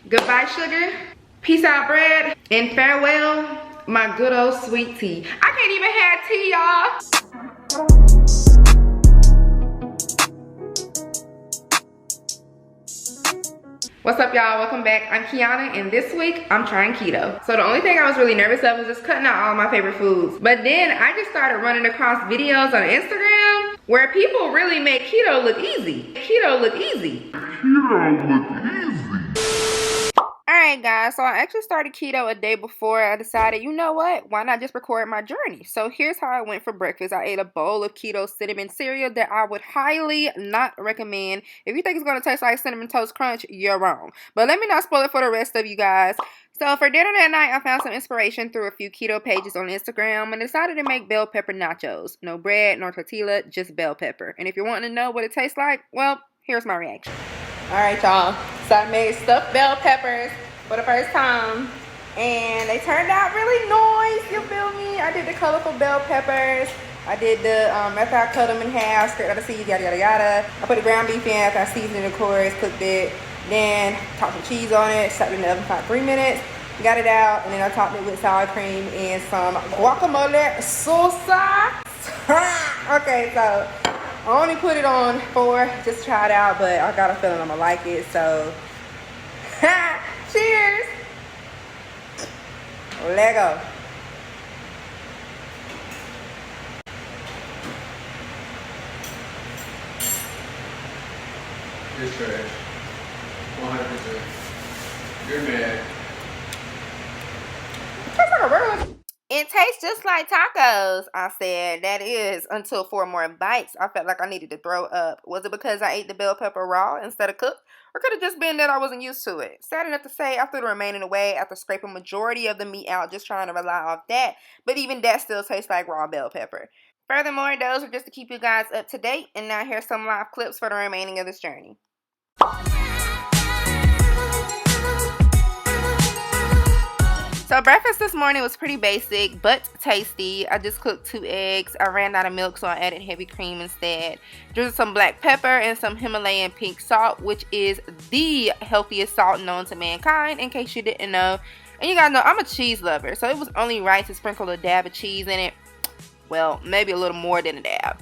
Goodbye, sugar. Peace out, bread. And farewell, my good old sweet tea. I can't even have tea, y'all. What's up, y'all? Welcome back. I'm Keonna, and this week I'm trying keto. So the only thing I was really nervous of was just cutting out all my favorite foods. But then I just started running across videos on Instagram where people really make keto look easy. Keto look easy. Alright guys, so I actually started keto a day before. I decided, you know what, why not just record my journey? So here's how I went for breakfast. I ate a bowl of keto cinnamon cereal that I would highly not recommend. If you think it's going to taste like Cinnamon Toast Crunch, you're wrong. But let me not spoil it for the rest of you guys. So for dinner that night, I found some inspiration through a few keto pages on Instagram and decided to make bell pepper nachos. No bread, nor tortilla, just bell pepper. And if you're wanting to know what it tastes like, well, here's my reaction. Alright y'all, so I made stuffed bell peppers for the first time and they turned out really nice, you feel me? I did the colorful bell peppers. I did the, after I cut them in half, scraped out the seeds, yada yada yada. I put the ground beef in after I seasoned it, of course, cooked it. Then topped some cheese on it, stuck it in the oven for about 3 minutes. Got it out, and then I topped it with sour cream and some guacamole salsa. Okay, so I only put it on 4 just to try it out, but I got a feeling I'm gonna like it, so cheers! Let go. It's trash. 100%. You're mad. It tastes just like tacos, I said. That is, until 4 more bites, I felt like I needed to throw up. Was it because I ate the bell pepper raw instead of cooked? Or could it just been that I wasn't used to it? Sad enough to say, I threw the remaining away after scraping majority of the meat out, just trying to rely off that. But even that still tastes like raw bell pepper. Furthermore, those are just to keep you guys up to date. And now here's some live clips for the remaining of this journey. So breakfast this morning was pretty basic but tasty. I just cooked 2 eggs. I ran out of milk, so I added heavy cream instead. Drizzled some black pepper and some Himalayan pink salt, which is the healthiest salt known to mankind, in case you didn't know. And you guys know I'm a cheese lover, so it was only right to sprinkle a dab of cheese in it. Well, maybe a little more than a dab.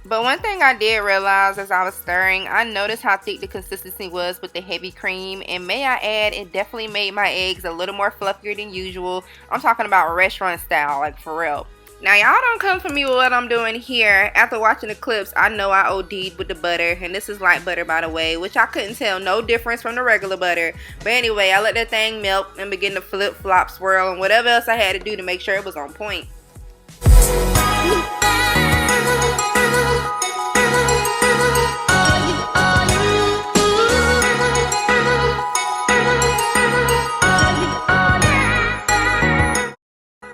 But one thing I did realize as I was stirring, I noticed how thick the consistency was with the heavy cream. And may I add, it definitely made my eggs a little more fluffier than usual. I'm talking about restaurant style, like for real. Now y'all don't come for me with what I'm doing here. After watching the clips, I know I OD'd with the butter. And this is light butter, by the way, which I couldn't tell no difference from the regular butter. But anyway, I let that thing melt and begin to flip, flop, swirl, and whatever else I had to do to make sure it was on point.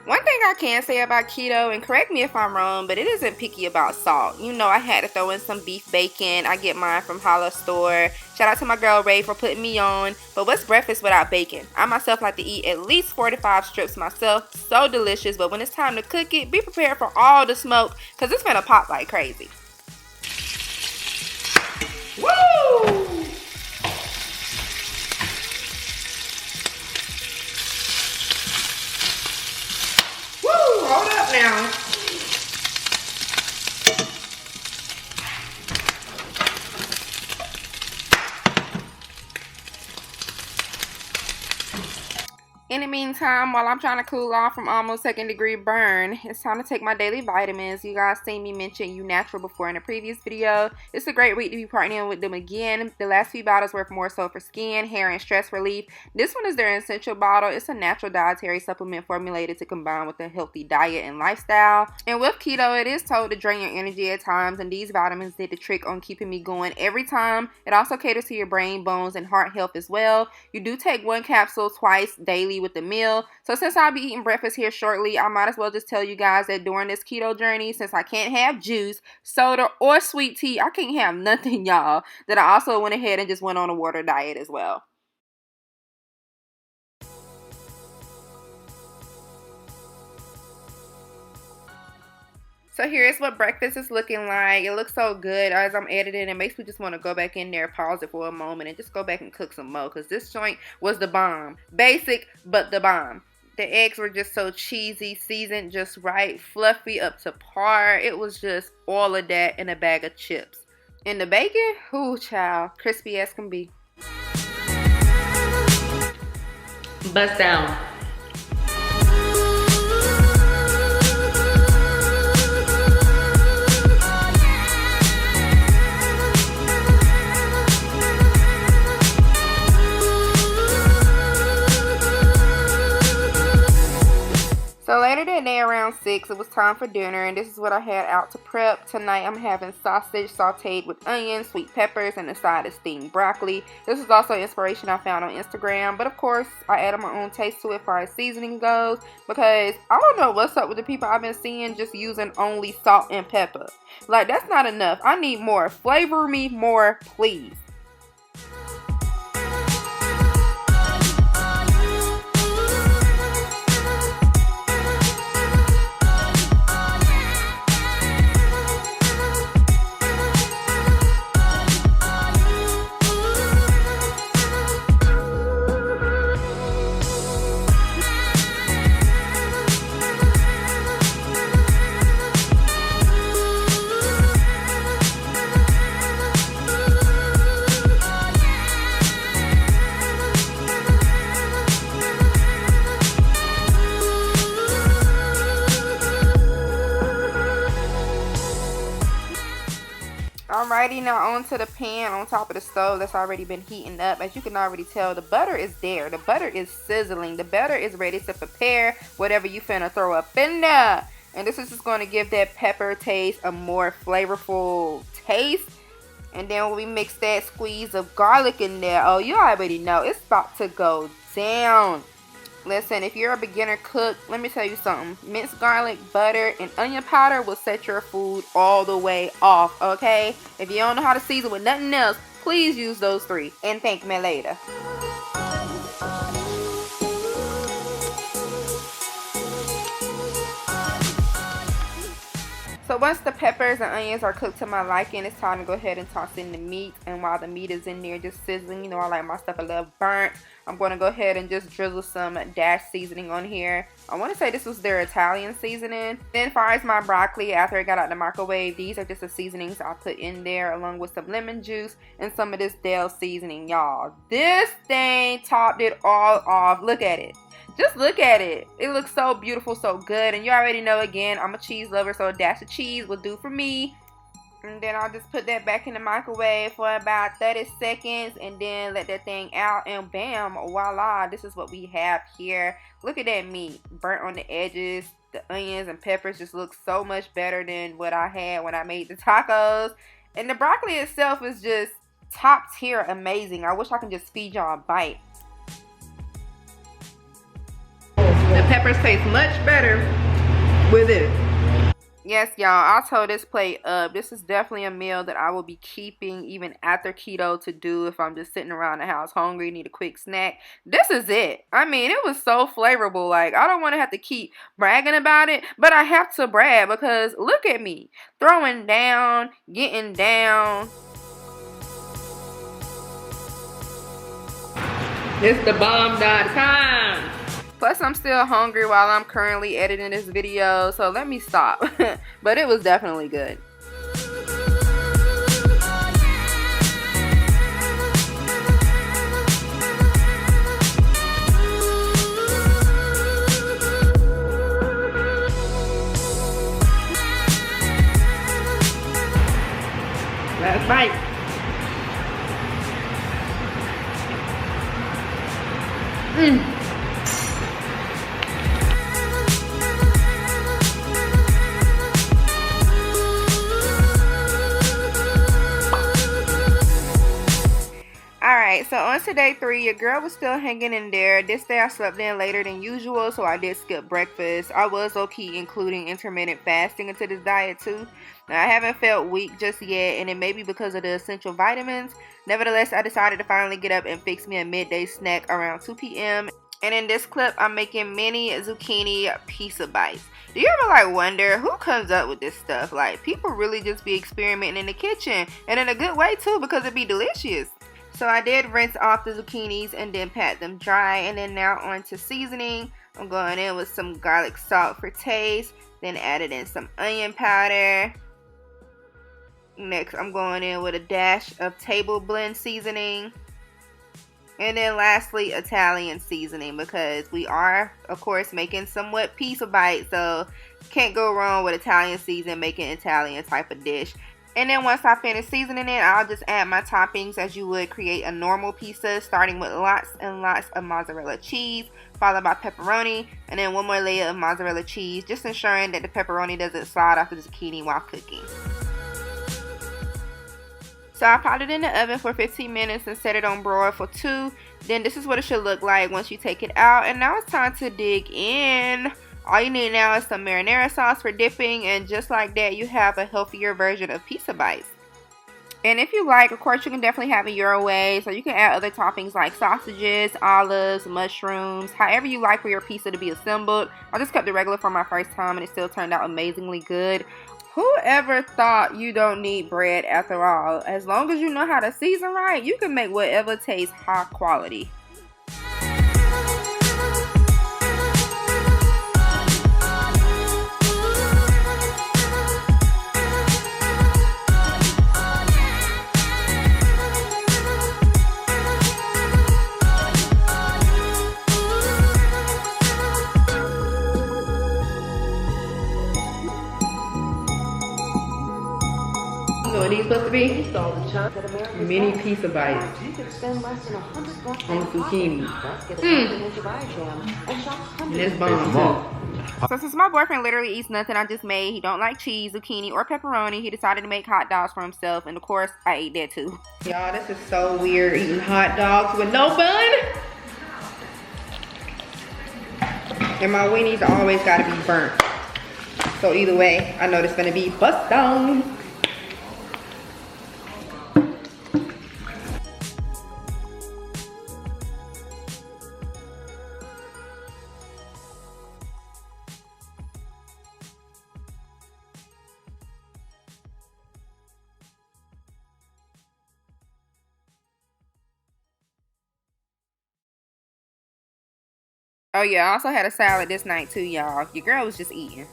One thing I can say about keto, and correct me if I'm wrong, but it isn't picky about salt. You know, I had to throw in some beef bacon. I get mine from Holla Store. Shout out to my girl Ray for putting me on. But what's breakfast without bacon? I myself like to eat at least 4 to 5 strips myself. So delicious, but when it's time to cook it, be prepared for all the smoke, because it's gonna pop like crazy. Woo! Hold up now. In the meantime, while I'm trying to cool off from almost 2nd degree burn, it's time to take my daily vitamins. You guys seen me mention ᶫᵒᵛᵉᵧ before in a previous video. It's a great week to be partnering with them again. The last few bottles were more so for skin, hair, and stress relief. This one is their essential bottle. It's a natural dietary supplement formulated to combine with a healthy diet and lifestyle. And with keto, it is told to drain your energy at times, and these vitamins did the trick on keeping me going every time. It also caters to your brain, bones, and heart health as well. You do take 1 capsule twice daily with the meal. So since I'll be eating breakfast here shortly, I might as well just tell you guys that during this keto journey, since I can't have juice, soda, or sweet tea, I can't have nothing, y'all, that I also went ahead and just went on a water diet as well. So here's what breakfast is looking like. It looks so good as I'm editing. It makes me just want to go back in there, pause it for a moment, and just go back and cook some more. Because this joint was the bomb. Basic, but the bomb. The eggs were just so cheesy, seasoned just right, fluffy up to par. It was just all of that in a bag of chips. And the bacon, ooh child, crispy as can be. Bust down. So later that day around 6, it was time for dinner, and this is what I had out to prep. Tonight I'm having sausage sauteed with onions, sweet peppers, and a side of steamed broccoli. This is also inspiration I found on Instagram, but of course I added my own taste to it as far as seasoning goes, because I don't know what's up with the people I've been seeing just using only salt and pepper. Like, that's not enough. I need more. Flavor me more, please. Alrighty, now onto the pan on top of the stove that's already been heating up. As you can already tell, the butter is there. The butter is sizzling. The butter is ready to prepare whatever you finna throw up in there. And this is just going to give that pepper taste a more flavorful taste. And then when we mix that squeeze of garlic in there, oh, you already know it's about to go down. Listen, if you're a beginner cook, let me tell you something. Minced garlic, butter, and onion powder will set your food all the way off, okay? If you don't know how to season with nothing else, please use those 3 and thank me later. So once the peppers and onions are cooked to my liking, it's time to go ahead and toss in the meat. And while the meat is in there just sizzling, you know I like my stuff a little burnt, I'm going to go ahead and just drizzle some dash seasoning on here. I want to say this was their Italian seasoning. Then as far as my broccoli, after it got out the microwave, these are just the seasonings I put in there along with some lemon juice and some of this Dell seasoning, y'all. This thing topped it all off. Look at it. Just look at it. It looks so beautiful, so good. And you already know, again, I'm a cheese lover, so a dash of cheese will do for me. And then I'll just put that back in the microwave for about 30 seconds and then let that thing out. And bam, voila, this is what we have here. Look at that meat. Burnt on the edges. The onions and peppers just look so much better than what I had when I made the tacos. And the broccoli itself is just top tier amazing. I wish I could just feed y'all a bite. The peppers taste much better with it. Yes, y'all, I'll tow this plate up. This is definitely a meal that I will be keeping even after keto to do if I'm just sitting around the house hungry, need a quick snack. This is it. I mean, it was so flavorful. Like, I don't want to have to keep bragging about it, but I have to brag because look at me. Throwing down, getting down. It's the bomb.com. Plus, I'm still hungry while I'm currently editing this video, so let me stop. But it was definitely good. Last bite. Alright, so on to day 3, your girl was still hanging in there. This day I slept in later than usual, so I did skip breakfast. I was low-key including intermittent fasting into this diet too. Now, I haven't felt weak just yet, and it may be because of the essential vitamins. Nevertheless, I decided to finally get up and fix me a midday snack around 2 p.m. And in this clip, I'm making mini zucchini pizza bites. Do you ever like wonder who comes up with this stuff? Like, people really just be experimenting in the kitchen, and in a good way too, because it be delicious. So I did rinse off the zucchinis and then pat them dry, and then now on to seasoning. I'm going in with some garlic salt for taste, then added in some onion powder. Next, I'm going in with a dash of table blend seasoning. And then lastly, Italian seasoning, because we are, of course, making somewhat pizza bites, so can't go wrong with Italian seasoning, making Italian type of dish. And then once I finish seasoning it, I'll just add my toppings as you would create a normal pizza, starting with lots and lots of mozzarella cheese, followed by pepperoni, and then one more layer of mozzarella cheese, just ensuring that the pepperoni doesn't slide off the zucchini while cooking. So I popped it in the oven for 15 minutes and set it on broil for 2. Then this is what it should look like once you take it out. And now it's time to dig in. All you need now is some marinara sauce for dipping, and just like that, you have a healthier version of pizza bites. And if you like, of course, you can definitely have it your way. So you can add other toppings like sausages, olives, mushrooms, however you like for your pizza to be assembled. I just kept it regular for my first time, and it still turned out amazingly good. Whoever thought you don't need bread after all? As long as you know how to season right, you can make whatever tastes high quality. What are these supposed to be? Mini pizza bites on zucchini. And it's bomb too. So since my boyfriend literally eats nothing I just made, he don't like cheese, zucchini, or pepperoni, he decided to make hot dogs for himself, and of course I ate that too. Y'all, this is so weird, eating hot dogs with no bun. And my weenies always gotta be burnt. So either way, I know it's gonna be bust down. Oh yeah, I also had a salad this night too, y'all. Your girl was just eating.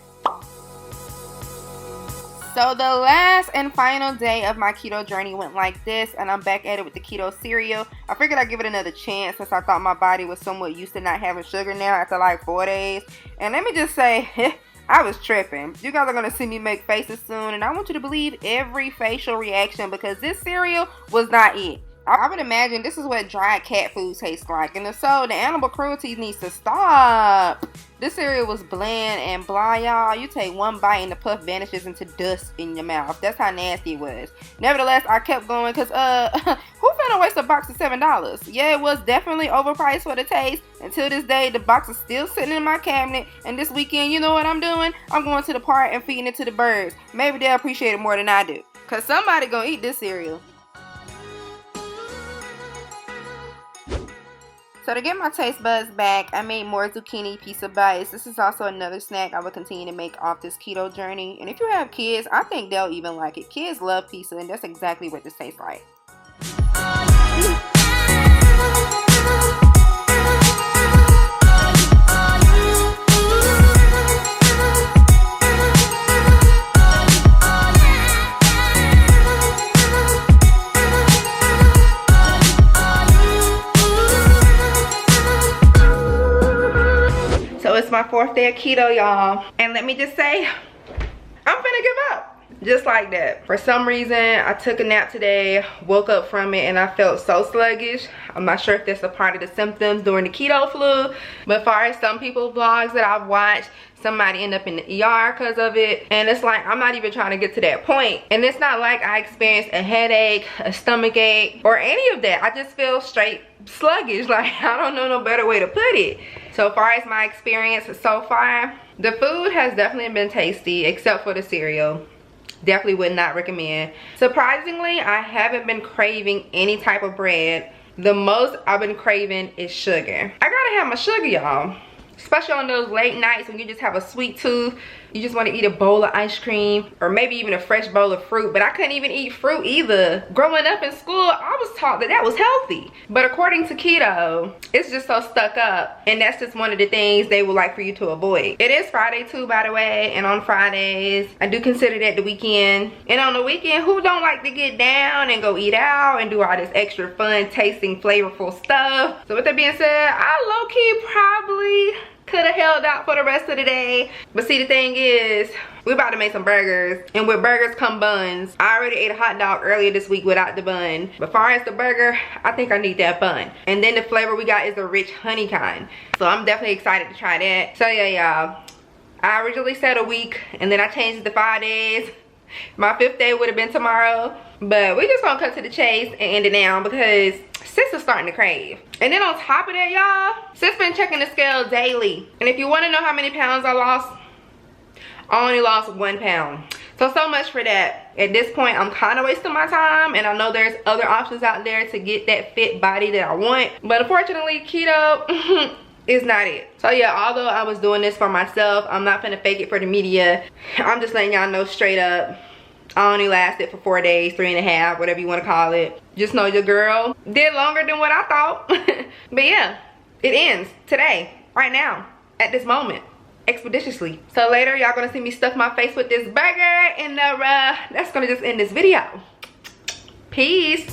So the last and final day of my keto journey went like this, and I'm back at it with the keto cereal. I figured I'd give it another chance since I thought my body was somewhat used to not having sugar now after like 4 days. And let me just say, I was tripping. You guys are going to see me make faces soon, and I want you to believe every facial reaction because this cereal was not it. I would imagine this is what dried cat food tastes like, and if so, the animal cruelty needs to stop. This cereal was bland and blah, y'all. You take one bite and the puff vanishes into dust in your mouth. That's how nasty it was. Nevertheless, I kept going because, who finna waste a box of $7? Yeah, it was definitely overpriced for the taste. Until this day, the box is still sitting in my cabinet, and this weekend, you know what I'm doing? I'm going to the park and feeding it to the birds. Maybe they'll appreciate it more than I do, because somebody gonna eat this cereal. So to get my taste buds back, I made more zucchini pizza bites. This is also another snack I will continue to make off this keto journey. And if you have kids, I think they'll even like it. Kids love pizza, and that's exactly what this tastes like. So it's my 4th day of keto, y'all. And let me just say, I'm finna give up. Just like that. For some reason, I took a nap today, woke up from it, and I felt so sluggish. I'm not sure if that's a part of the symptoms during the keto flu. But as far as some people's vlogs that I've watched, somebody end up in the ER because of it. And it's like, I'm not even trying to get to that point. And it's not like I experienced a headache, a stomach ache, or any of that. I just feel straight sluggish. Like, I don't know no better way to put it. So far as my experience so far, the food has definitely been tasty, except for the cereal. Definitely would not recommend. Surprisingly, I haven't been craving any type of bread. The most I've been craving is sugar. I gotta gotta have my sugar, y'all. Especially on those late nights when you just have a sweet tooth. You just want to eat a bowl of ice cream or maybe even a fresh bowl of fruit. But I couldn't even eat fruit either. Growing up in school, I was taught that that was healthy. But according to keto, it's just so stuck up. And that's just one of the things they would like for you to avoid. It is Friday too, by the way. And on Fridays, I do consider that the weekend. And on the weekend, who don't like to get down and go eat out and do all this extra fun, tasting, flavorful stuff? So with that being said, I low-key probably could have held out for the rest of the day. But see, the thing is, we're about to make some burgers, and with burgers come buns. I already ate a hot dog earlier this week without the bun, but far as the burger, I think I need that bun. And then the flavor we got is the rich honey kind, so I'm definitely excited to try that. So yeah, y'all, I originally said a week and then I changed it to 5 days. My 5th day would have been tomorrow, but we just gonna cut to the chase and end it now because sis is starting to crave. And then on top of that, y'all, sis been checking the scale daily. And if you want to know how many pounds I lost, I only lost 1 pound. So much for that. At this point, I'm kind of wasting my time, and I know there's other options out there to get that fit body that I want, but unfortunately keto is not it. So yeah, although I was doing this for myself, I'm not gonna fake it for the media. I'm just letting y'all know straight up, I only lasted for 4 days, 3.5, whatever you want to call it. Just know your girl did longer than what I thought. But yeah, it ends today, right now, at this moment, expeditiously. So later, y'all gonna see me stuff my face with this burger, and that's gonna just end this video. Peace.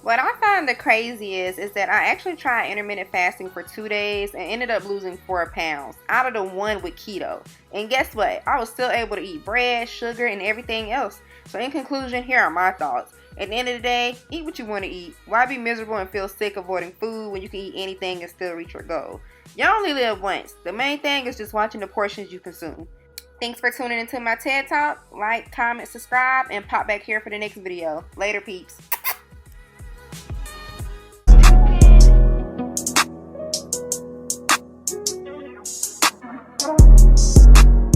What I find the craziest is that I actually tried intermittent fasting for 2 days and ended up losing 4 pounds out of the one with keto. And guess what? I was still able to eat bread, sugar, and everything else. So in conclusion, here are my thoughts. At the end of the day, eat what you want to eat. Why be miserable and feel sick avoiding food when you can eat anything and still reach your goal? You only live once. The main thing is just watching the portions you consume. Thanks for tuning into my TED Talk. Like, comment, subscribe, and pop back here for the next video. Later, peeps.